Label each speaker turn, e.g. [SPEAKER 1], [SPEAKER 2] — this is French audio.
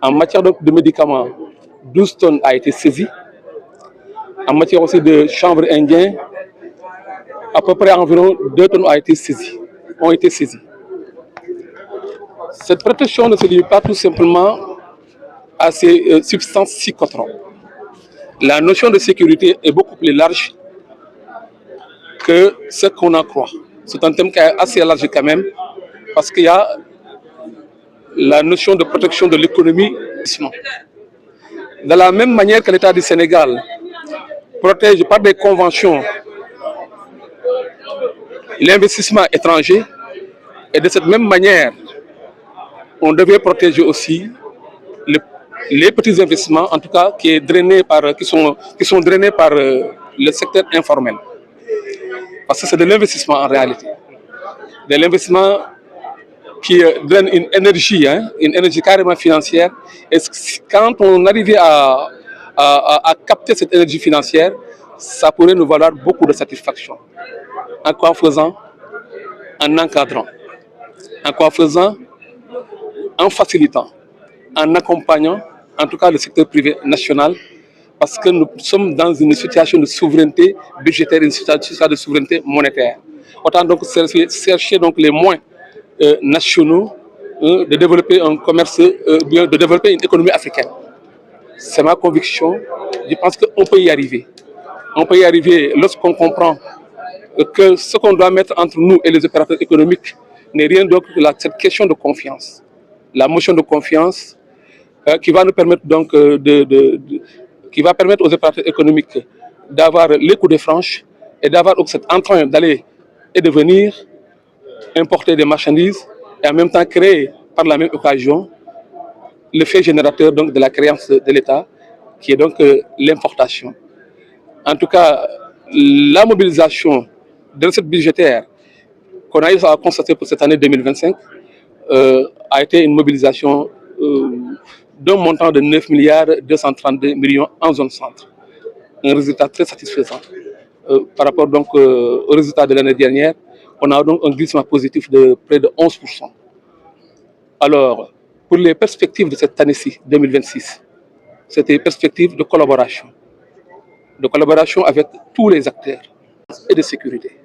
[SPEAKER 1] En matière de médicaments, 12 tonnes a été saisie. En matière aussi de chanvre indien, à peu près environ 2 tonnes ont été saisies. Cette protection ne se limite pas tout simplement à ces substances psychotropes. La notion de sécurité est beaucoup plus large que ce qu'on en croit. C'est un thème qui est assez large quand même, parce qu'il y a la notion de protection de l'économie. De la même manière que l'État du Sénégal protège par des conventions l'investissement étranger, et de cette même manière, on devait protéger aussi les petits investissements, en tout cas qui sont drainés par le secteur informel. Parce que c'est de l'investissement en réalité. De l'investissement qui donne une énergie carrément financière. Et quand on arrivait à capter cette énergie financière, ça pourrait nous valoir beaucoup de satisfaction. En quoi faisant? En encadrant. En quoi faisant? En facilitant. En accompagnant, en tout cas le secteur privé national, parce que nous sommes dans une situation de souveraineté budgétaire, une situation de souveraineté monétaire. Autant donc chercher donc les moyens nationaux de développer un commerce, de développer une économie africaine. C'est ma conviction. Je pense qu'on peut y arriver. On peut y arriver lorsqu'on comprend que ce qu'on doit mettre entre nous et les opérateurs économiques n'est rien d'autre que cette question de confiance. La motion de confiance qui va nous permettre donc qui va permettre aux opérateurs économiques d'avoir les coups de franche et d'avoir cet entrain d'aller et de venir importer des marchandises et en même temps créer par la même occasion le fait générateur donc de la créance de l'État, qui est donc l'importation. En tout cas, la mobilisation de recettes budgétaires qu'on a eu à constater pour cette année 2025 a été une mobilisation d'un montant de 9 milliards 232 millions en zone centre. Un résultat très satisfaisant. Par rapport donc au résultat de l'année dernière, on a donc un glissement positif de près de 11%. Alors, pour les perspectives de cette année-ci, 2026, c'était des perspectives de collaboration avec tous les acteurs et de sécurité.